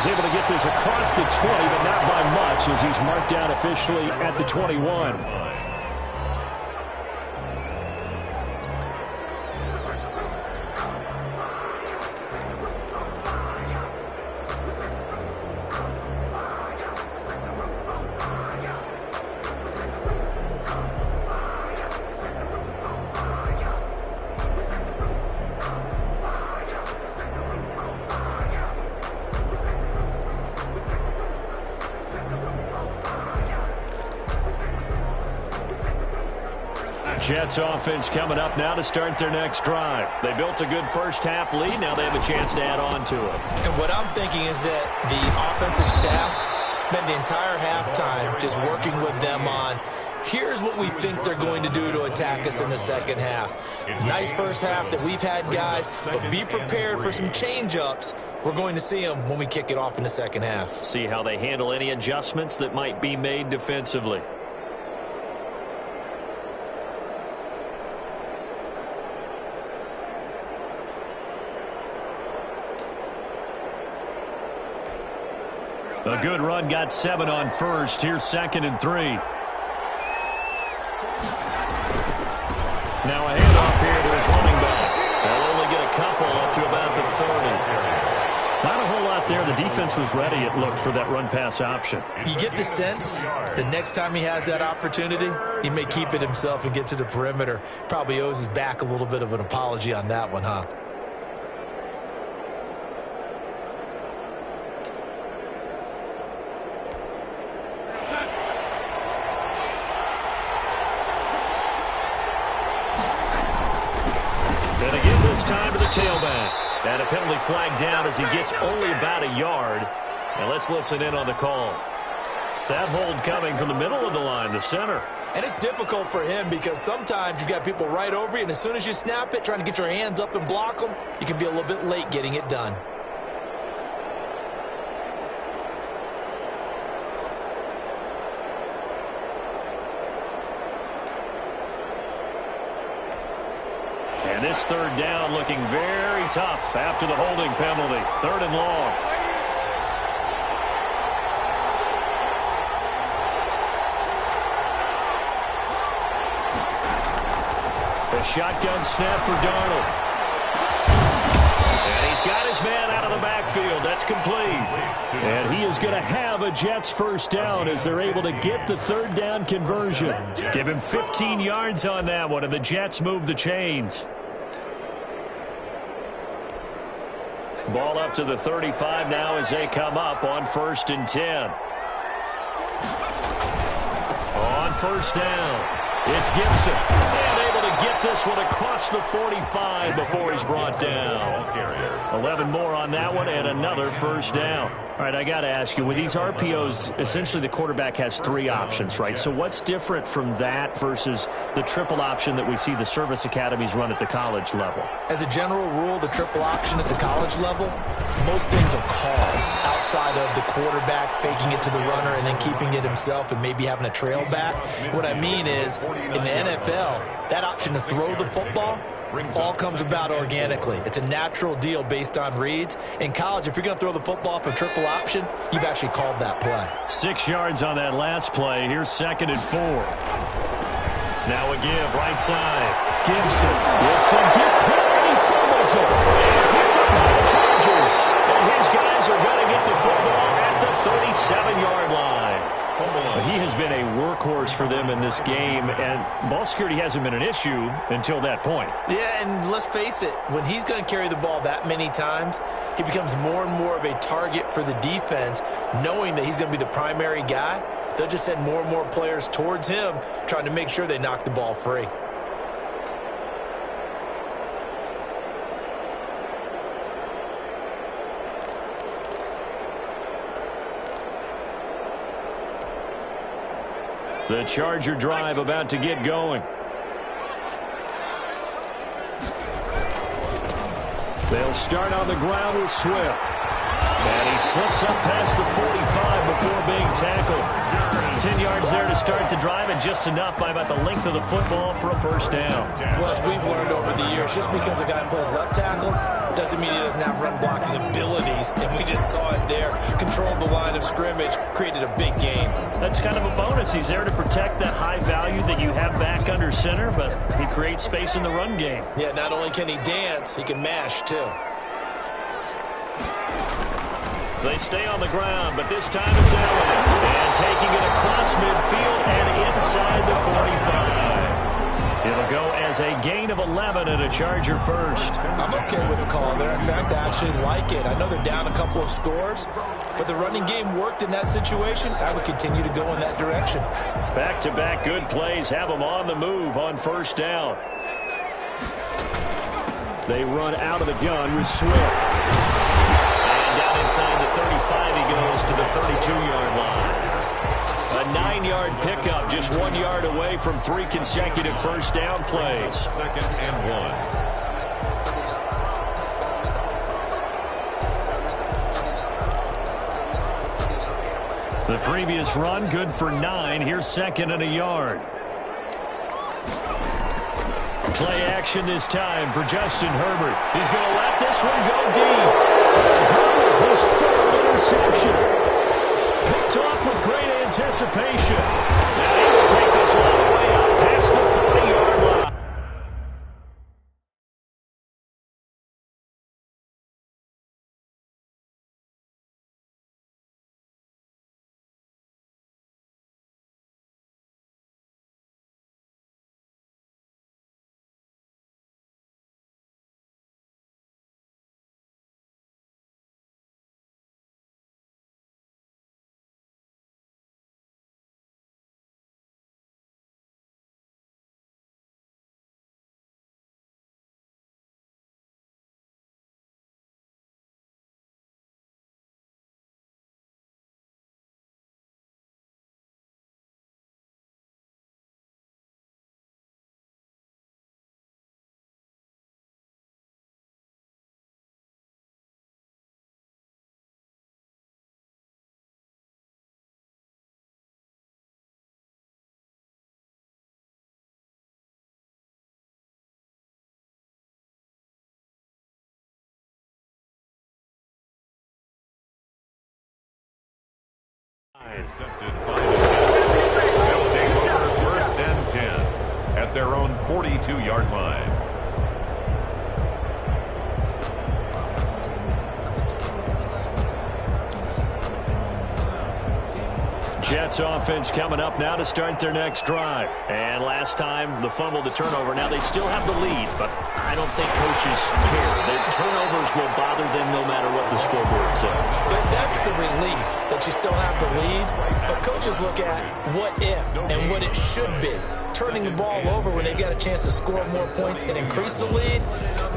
He's able to get this across the 20, but not by much as he's marked down officially at the 21. Jets offense coming up now to start their next drive. They built a good first-half lead. Now they have a chance to add on to it. And what I'm thinking is that the offensive staff spent the entire halftime just working with them on, here's what we think they're going to do to attack us in the second half. Nice first half that we've had, guys, but be prepared for some change-ups. We're going to see them when we kick it off in the second half. See how they handle any adjustments that might be made defensively. A good run, got 7 on first. Here's 2nd and 3. Now a handoff here to his running back. They'll only get a couple up to about the 30. Not a whole lot there. The defense was ready, it looked, for that run-pass option. You get the sense the next time he has that opportunity, he may keep it himself and get to the perimeter. Probably owes his back a little bit of an apology on that one, huh? Time to the tailback. And a penalty flag down as he gets only about a yard. And let's listen in on the call. That hold coming from the middle of the line, the center. And it's difficult for him because sometimes you've got people right over you, and as soon as you snap it, trying to get your hands up and block them, you can be a little bit late getting it done. And this third down looking very tough after the holding penalty. 3rd and long. The shotgun snap for Darnold. And he's got his man out of the backfield. That's complete. And he is going to have a Jets first down as they're able to get the 3rd down conversion. Give him 15 yards on that one, and the Jets move the chains. Ball up to the 35 now as they come up on 1st and 10. On 1st down, it's Gibson. And able to get this one across the 45 before he's brought down. 11 more on that one and another 1st down. All right, I got to ask you, with these RPOs, essentially the quarterback has 3 options, right? So what's different from that versus the triple option that we see the service academies run at the college level? As a general rule, the triple option at the college level, most things are called outside of the quarterback faking it to the runner and then keeping it himself and maybe having a trail back. What I mean is, in the NFL, that option to throw the football all comes about organically. It's a natural deal based on reads. In college, if you're going to throw the football for triple option, you've actually called that play. 6 yards on that last play. Here's 2nd and 4. Now a give, right side. Gibson gets hit and he fumbles it. And picked up by the Chargers. And his guys are going to get the football at the 37-yard line. He has been a workhorse for them in this game, and ball security hasn't been an issue until that point. Yeah, and let's face it, when he's going to carry the ball that many times, he becomes more and more of a target for the defense, knowing that he's going to be the primary guy. They'll just send more and more players towards him, trying to make sure they knock the ball free. The Charger drive about to get going. They'll start on the ground with Swift. And he slips up past the 45 before being tackled. 10 yards there to start the drive, and just enough by about the length of the football for a 1st down. Well, as we've learned over the years, just because a guy plays left tackle, doesn't mean he doesn't have run blocking abilities, and we just saw it there. Controlled the line of scrimmage, created a big gain. That's kind of a bonus. He's there to protect that high value that you have back under center, but he creates space in the run game. Yeah, not only can he dance, he can mash too. They stay on the ground, but this time it's Allen. And taking it across midfield and inside the 45. It'll go as a gain of 11 and a Charger first. I'm okay with the call there. In fact, I actually like it. I know they're down a couple of scores, but the running game worked in that situation. I would continue to go in that direction. Back-to-back good plays have them on the move on first down. They run out of the gun with Swift. And down inside the 35, he goes to the 32-yard line. A 9-yard pickup, just 1 yard away from 3 consecutive first down plays. 2nd and 1. The previous run, good for 9. Here's 2nd and a yard. Play action this time for Justin Herbert. He's going to let this one go deep. Herbert, his 3rd interception. Picked off with great anticipation. Now he will take this all the way up past the 40-yard line. Intercepted by the Jets. They'll take over 1st and 10 at their own 42-yard line. Jets offense coming up now to start their next drive. And last time, the fumble, the turnover. Now they still have the lead, but I don't think coaches care. Their turnovers will bother them no matter what the scoreboard says. But that's the relief that you still have the lead. But coaches look at what if and what it should be. Turning the ball over when they get a chance to score more points and increase the lead,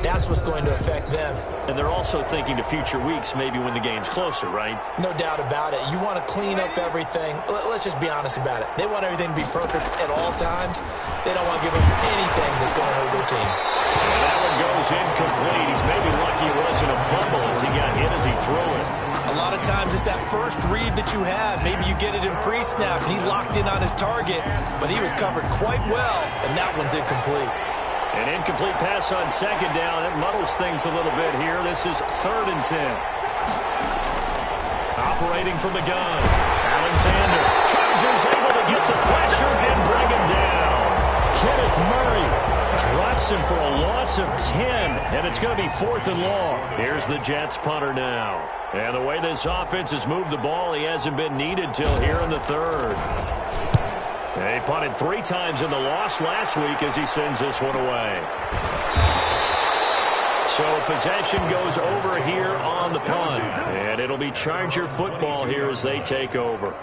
that's what's going to affect them. And they're also thinking to future weeks, maybe when the game's closer, right? No doubt about it. You want to clean up everything. Let's just be honest about it. They want everything to be perfect at all times. They don't want to give them anything that's going to hurt their team. And that one goes incomplete. He's maybe lucky it wasn't a fumble as he got hit as he threw it. A lot of times it's that first read that you have. Maybe you get it in pre-snap, and he locked in on his target, but he was covered quite well, and that one's incomplete. An incomplete pass on 2nd down. That muddles things a little bit here. This is 3rd and 10. Operating from the gun. Alexander. Chargers able to get the pressure and bring him down. Kenneth Murray drops him for a loss of 10, and it's going to be 4th and long. Here's the Jets punter now. And the way this offense has moved the ball, he hasn't been needed till here in the 3rd. He punted 3 times in the loss last week as he sends this one away. So possession goes over here on the punt. And it'll be Charger football here as they take over.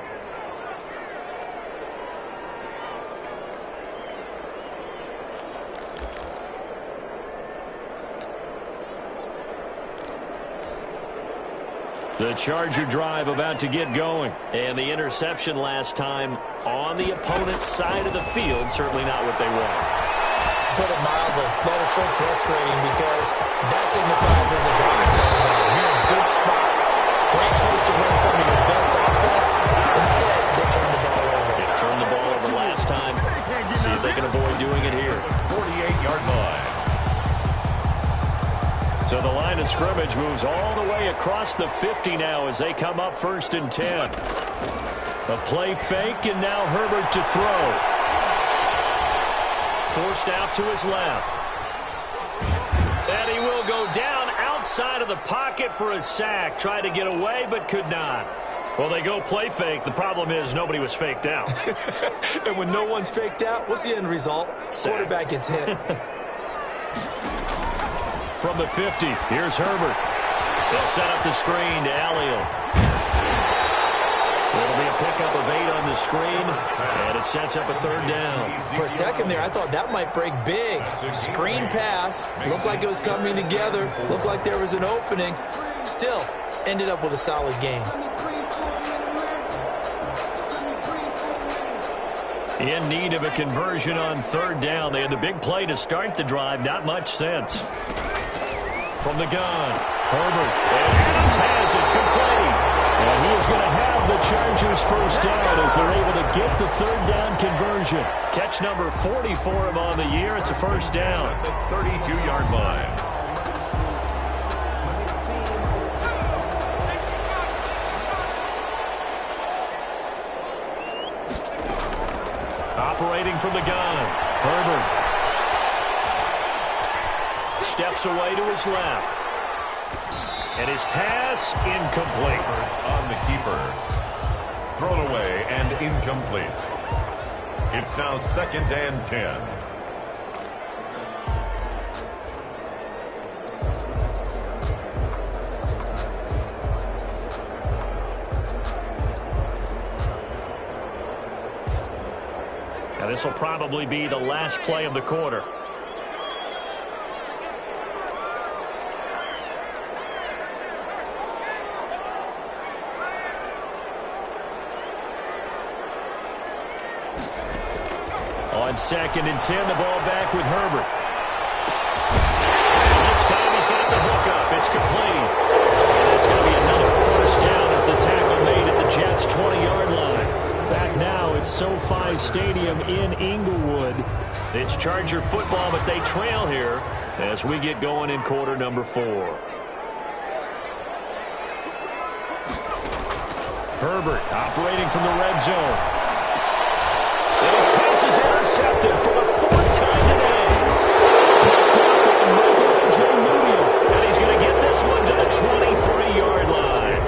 The Charger drive about to get going. And the interception last time on the opponent's side of the field, certainly not what they want. Put it mildly, that is so frustrating because that signifies there's a drive going on. You're in a good spot, great place to run some of your best offense. Instead, they turn the ball over. They turned the ball over last time. See if they can avoid doing it here. 48-yard line. So the line of scrimmage moves all the way across the 50 now as they come up 1st and 10. A play fake, and now Herbert to throw. Forced out to his left. And he will go down outside of the pocket for a sack. Tried to get away, but could not. Well, they go play fake. The problem is nobody was faked out. And when no one's faked out, what's the end result? Sack. Quarterback gets hit. From the 50, here's Herbert. They'll set up the screen to Elliott. It'll be a pickup of 8 on the screen, and it sets up a 3rd down. For a second there, I thought that might break big. Screen pass, looked like it was coming together, looked like there was an opening. Still, ended up with a solid game. In need of a conversion on 3rd down. They had the big play to start the drive, not much sense. From the gun, Herbert, and Adams has it, complete. And he is going to have the Chargers 1st down as they're able to get the 3rd down conversion. Catch number 40 for him on the year. It's a 1st down. At the 32-yard line. Operating from the gun, Herbert. Steps away to his left. And his pass incomplete. On the keeper. Thrown away and incomplete. It's now 2nd and 10. Now this will probably be the last play of the quarter. On 2nd and 10, the ball back with Herbert. And this time he's got the hookup. It's complete. And it's going to be another 1st down as the tackle made at the Jets' 20-yard line. Back now at SoFi Stadium in Inglewood. It's Charger football, but they trail here as we get going in quarter number 4. Herbert operating from the red zone. His pass is intercepted for the 4th time today. Picked up by Michael and he's going to get this one to the 23-yard line.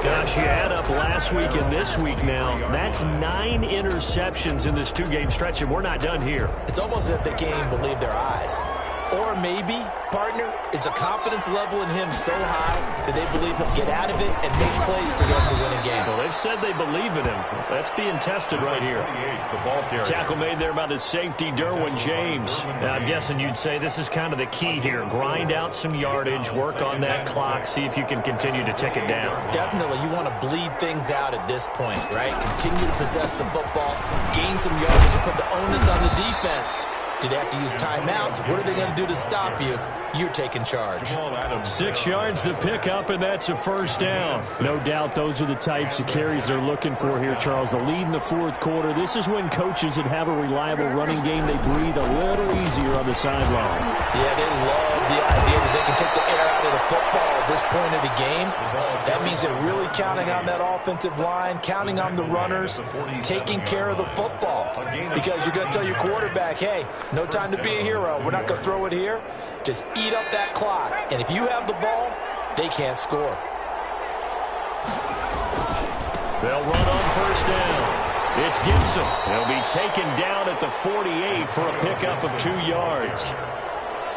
Gosh, you add up last week and this week now. That's 9 interceptions in this 2-game stretch, and we're not done here. It's almost as if they can't even believe their eyes. Or maybe, partner, is the confidence level in him so high that they believe he'll get out of it and make plays for them to win a game. Well, they've said they believe in him. That's being tested right here. Tackle made there by the safety, Derwin James. Now, I'm guessing you'd say this is kind of the key here. Grind out some yardage, work on that clock, see if you can continue to tick it down. Definitely, you want to bleed things out at this point, right? Continue to possess the football, gain some yardage, and put the onus on the defense. Do they have to use timeouts? What are they going to do to stop you? You're taking charge. 6 yards the pickup, and that's a 1st down. No doubt those are the types of carries they're looking for here, Charles. The lead in the 4th quarter. This is when coaches that have a reliable running game, they breathe a little easier on the sideline. Yeah, they love the idea that they can take the air out of the football at this point of the game. That means they're really counting on that offensive line, counting on the runners, taking care of the football. Because you're going to tell your quarterback, hey, no time to be a hero. We're not going to throw it here. Just eat up that clock. And if you have the ball, they can't score. They'll run on 1st down. It's Gibson. He'll be taken down at the 48 for a pickup of 2 yards.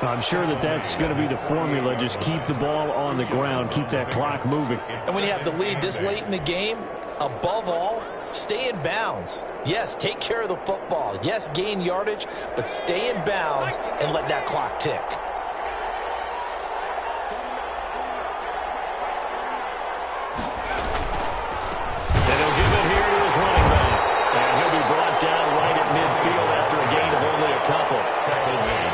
I'm sure that that's going to be the formula. Just keep the ball on the ground. Keep that clock moving. And when you have the lead this late in the game, above all, stay in bounds. Yes, take care of the football. Yes, gain yardage, but stay in bounds and let that clock tick. And he'll give it here to his running back. And he'll be brought down right at midfield after a gain of only a couple.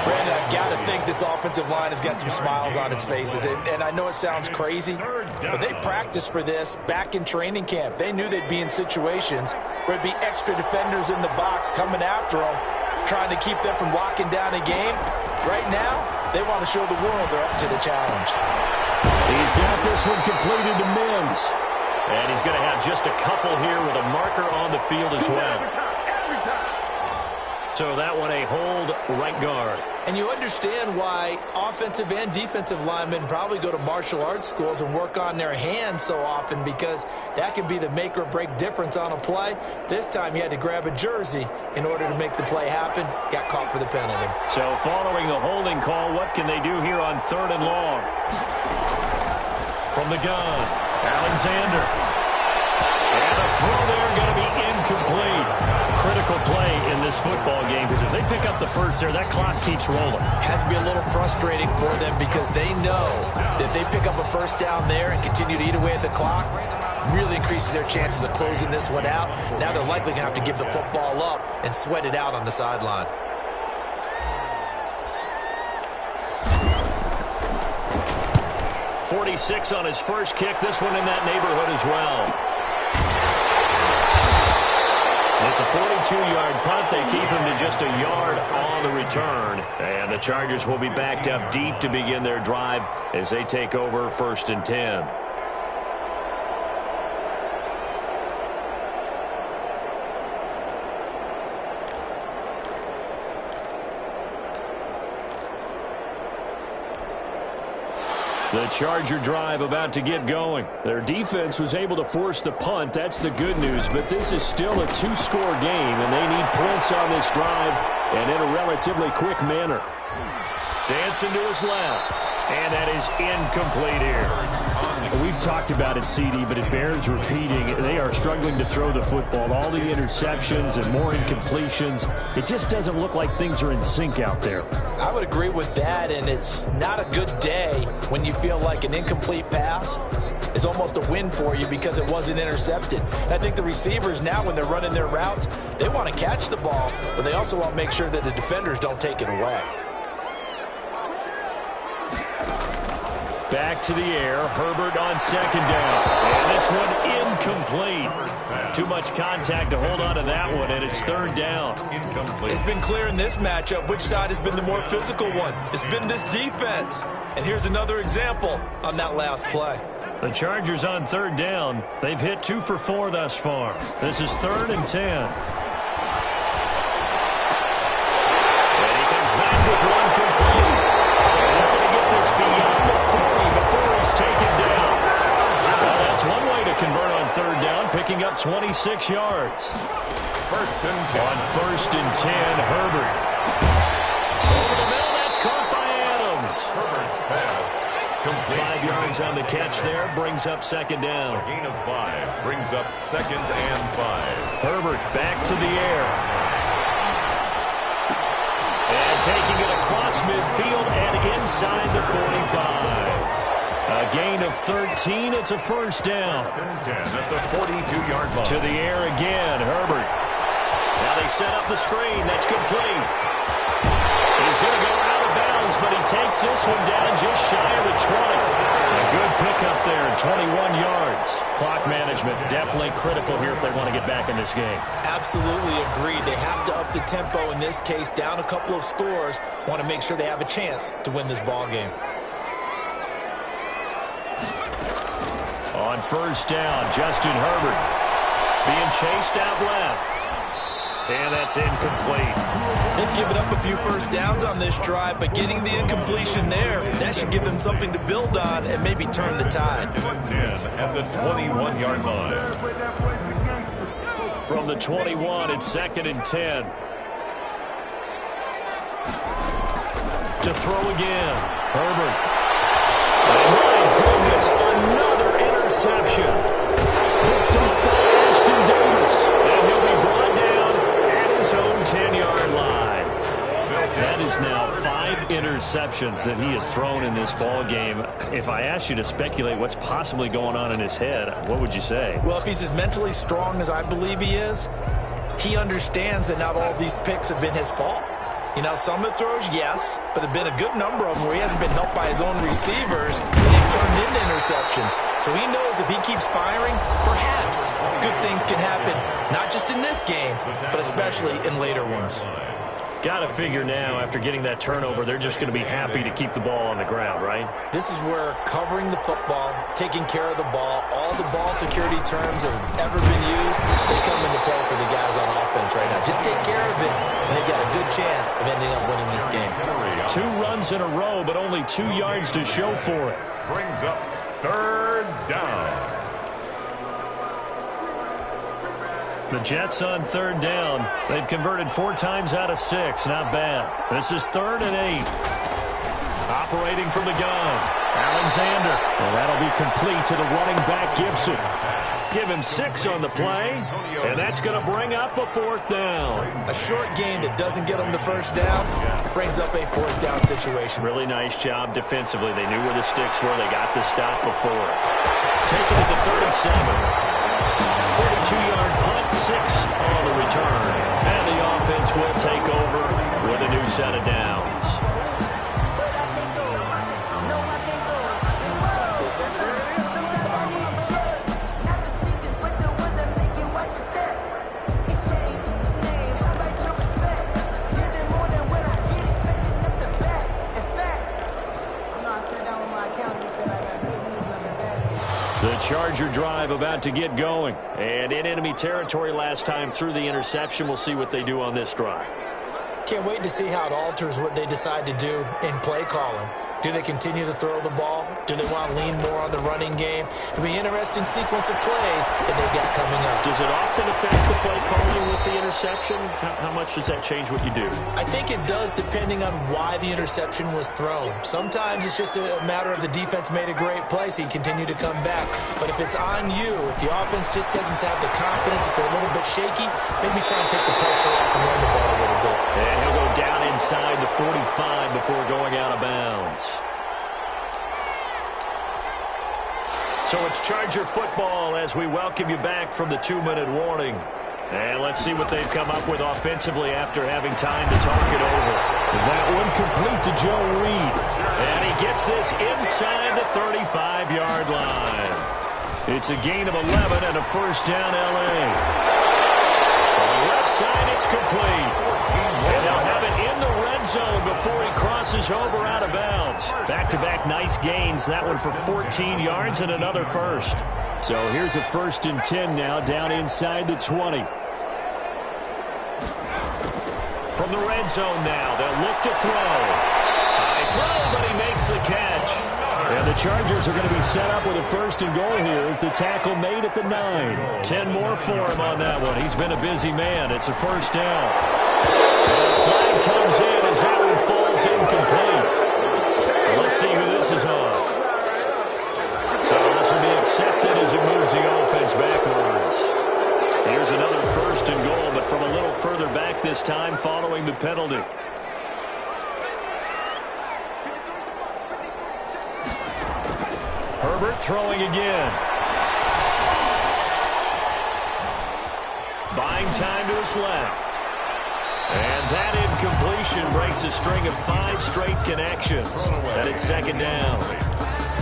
Brandon, I've got to think this offensive line has got some smiles on its faces. And I know it sounds crazy, but they practiced for this back in training camp. They knew they'd be in situations where it'd be extra defenders in the box coming after them, trying to keep them from locking down a game. Right now, They want to show the world they're up to the challenge. He's got this one completed to Mims. And he's going to have just a couple here with a marker on the field as well. So that one a hold right guard. And you understand why offensive and defensive linemen probably go to martial arts schools and work on their hands so often, because that can be the make or break difference on a play. This time he had to grab a jersey in order to make the play happen. Got caught for the penalty. So following the holding call, what can they do here on 3rd and long? From the gun, Alexander. And the throw there going to be incomplete. Critical play in this football game, because if they pick up the first there, that clock keeps rolling. Has to be a little frustrating for them, because they know that they pick up a first down there and continue to eat away at the clock, really increases their chances of closing this one out. Now they're likely going to have to give the football up and sweat it out on the sideline. .46 on his first kick. This one in that neighborhood as well. It's a 42-yard punt. They keep him to just a yard on the return. And the Chargers will be backed up deep to begin their drive as they take over 1st and 10. The Charger drive about to get going. Their defense was able to force the punt. That's the good news. But this is still a 2-score game, and they need points on this drive and in a relatively quick manner. Dancing to his left. And that is incomplete here. We've talked about it, CD, but it bears repeating. They are struggling to throw the football. All the interceptions and more incompletions. It just doesn't look like things are in sync out there. I would agree with that, and it's not a good day when you feel like an incomplete pass is almost a win for you because it wasn't intercepted. And I think the receivers now, when they're running their routes, they want to catch the ball, but they also want to make sure that the defenders don't take it away. Back to the air. Herbert on 2nd down. And this one incomplete. Too much contact to hold on to that one, and it's 3rd down. It's been clear in this matchup which side has been the more physical one. It's been this defense. And here's another example on that last play. The Chargers on 3rd down. They've hit 2 for 4 thus far. This is 3rd and 10. And he comes back with one complete. They're going to get this beyond the 40 before he's taken down. Well, that's one way to convert on 3rd down, picking up 26 yards. 1st and 10. On 1st and 10, Herbert. Over the middle, that's caught by Adams. Herbert's pass. 5 yards on the catch there, brings up 2nd down. A gain of 5 brings up 2nd and 5. Herbert back to the air. And taking it across midfield and inside the 45. A gain of 13. It's a 1st down. 10 at the 42-yard line. To the air again, Herbert. Now they set up the screen. That's complete. He's going to go out of bounds, but he takes this one down just shy of the 20. A good pickup there, 21 yards. Clock management definitely critical here if they want to get back in this game. Absolutely agreed. They have to up the tempo in this case, down a couple of scores. Want to make sure they have a chance to win this ball game. On 1st down, Justin Herbert being chased out left. And that's incomplete. They've given up a few first downs on this drive, but getting the incompletion there, that should give them something to build on and maybe turn the tide. 10 at the 21-yard line. From the 21, it's 2nd and 10. To throw again, Herbert. Oh, my goodness, another interception. Picked up by Ashton Davis. And he'll be brought down at his own 10-yard line. That is now 5 interceptions that he has thrown in this ball game. If I asked you to speculate what's possibly going on in his head, what would you say? Well, if he's as mentally strong as I believe he is, he understands that not all these picks have been his fault. You know, some of the throws, yes, but there have been a good number of them where he hasn't been helped by his own receivers, and they've turned into interceptions. So he knows if he keeps firing, perhaps good things can happen, not just in this game, but especially in later ones. Got to figure now, after getting that turnover, they're just going to be happy to keep the ball on the ground, right? This is where covering the football, taking care of the ball, all the ball security terms that have ever been used, they come into play for the guys on offense right now. Just take care of it, and they've got a good chance of ending up winning this game. 2 runs in a row, but only 2 yards to show for it. Brings up 3rd down. The Jets on 3rd down. They've converted 4 times out of 6. Not bad. This is 3rd and 8. Operating from the gun. Alexander. And that'll be complete to the running back, Gibson. Give him 6 on the play, and that's going to bring up a 4th down. A short gain that doesn't get them the 1st down brings up a 4th down situation. Really nice job defensively. They knew where the sticks were. They got the stop before. Taking it to 37. 42-yard punt, 6 on the return. And the offense will take over with a new set of downs. The Charger drive about to get going. And in enemy territory last time through the interception. We'll see what they do on this drive. Can't wait to see how it alters what they decide to do in play calling. Do they continue to throw the ball? Do they want to lean more on the running game? It'll be an interesting sequence of plays that they've got coming up. Does it often affect the play calling with the interception? How much does that change what you do? I think it does, depending on why the interception was thrown. Sometimes it's just a matter of the defense made a great play, so you continue to come back. But if it's on you, if the offense just doesn't have the confidence, if they're a little bit shaky, maybe try and take the pressure off and run the ball a little bit. And he'll go down inside the 45 before going out of bounds. So it's Charger football as we welcome you back from the 2-minute warning. And let's see what they've come up with offensively after having time to talk it over. That one complete to Joe Reed. And he gets this inside the 35-yard line. It's a gain of 11 and a 1st down L.A. On the left side, it's complete. And they'll have it in the red zone before he crosses over out of bounds. Back-to-back nice gains. That one for 14 yards and another 1st. So here's a 1st and 10 now down inside the 20. From the red zone now, they'll look to throw. High throw, but he makes the catch. And the Chargers are going to be set up with a 1st and goal here as the tackle made at the 9. 10 more for him on that one. He's been a busy man. It's a 1st down. And the flag comes in as that one falls incomplete. Let's see who this is on. So this will be accepted as it moves the offense backwards. Here's another 1st and goal, but from a little further back this time following the penalty. Herbert throwing again. Buying time to his left. And that incompletion breaks a string of 5 straight connections. And it's 2nd down.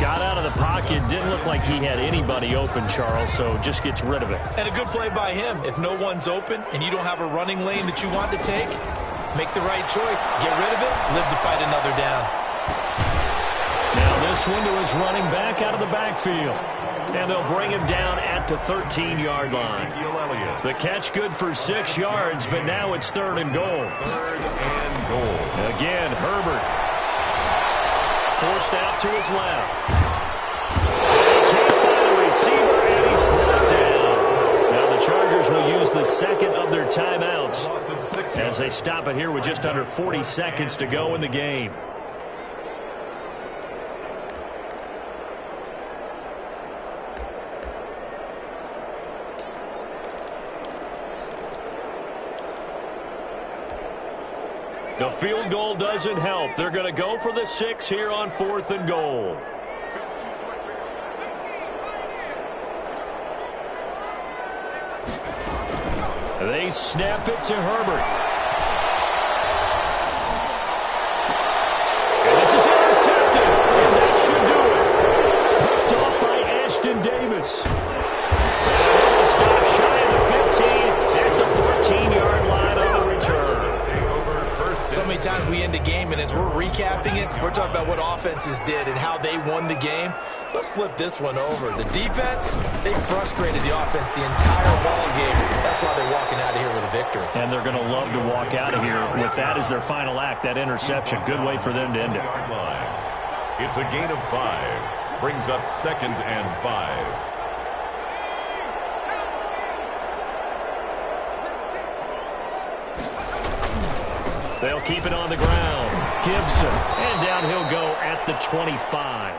Got out of the pocket. Didn't look like he had anybody open, Charles, so just gets rid of it. And a good play by him. If no one's open and you don't have a running lane that you want to take, make the right choice. Get rid of it. Live to fight another down. Now this one to his running back out of the backfield. And they'll bring him down at the 13-yard line. The catch good for 6 yards, but now it's 3rd and goal. 3rd and goal. Again, Herbert. Forced out to his left. He can't find a receiver, and he's brought down. Now the Chargers will use the 2nd of their timeouts as they stop it here with just under 40 seconds to go in the game. The field goal doesn't help. They're going to go for the 6 here on 4th and goal. They snap it to Herbert. And this is intercepted. And that should do it. Picked off by Ashton Davis. And it'll stop shy of the 15 at the 14-yard line on the return. offenses did and how they won the game, let's flip this one over. The defense, they frustrated the offense the entire ball game. That's why they're walking out of here with a victory. And they're going to love to walk out of here with that as their final act, that interception. Good way for them to end it. It's a gain of 5. Brings up 2nd and 5. They'll keep it on the ground. Gibson. And down he'll go at the 25.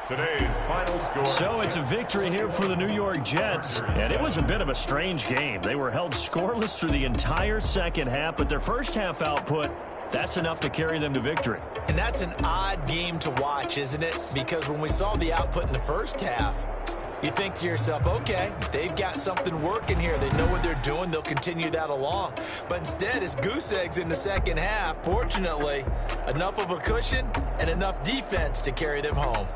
Today's final score. So it's a victory here for the New York Jets. And it was a bit of a strange game. They were held scoreless through the entire second half, but their first half output, that's enough to carry them to victory. And that's an odd game to watch, isn't it? Because when we saw the output in the first half, you think to yourself, okay, they've got something working here. They know what they're doing. They'll continue that along. But instead, it's goose eggs in the second half. Fortunately, enough of a cushion and enough defense to carry them home.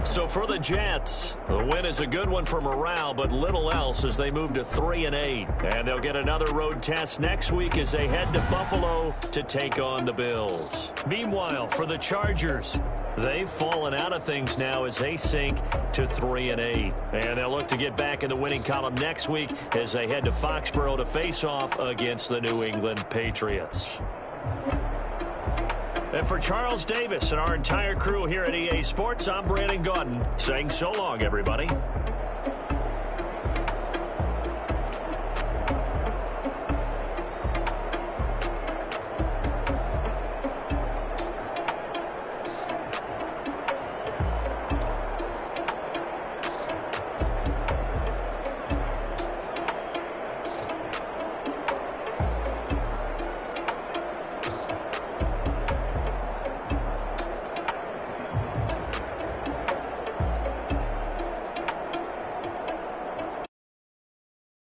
So for the Jets, the win is a good one for morale, but little else as they move to 3-8. And they'll get another road test next week as they head to Buffalo to take on the Bills. Meanwhile, for the Chargers, they've fallen out of things now as they sink to 3-8. And they'll look to get back in the winning column next week as they head to Foxborough to face off against the New England Patriots. And for Charles Davis and our entire crew here at EA Sports, I'm Brandon Gaudin saying so long, everybody.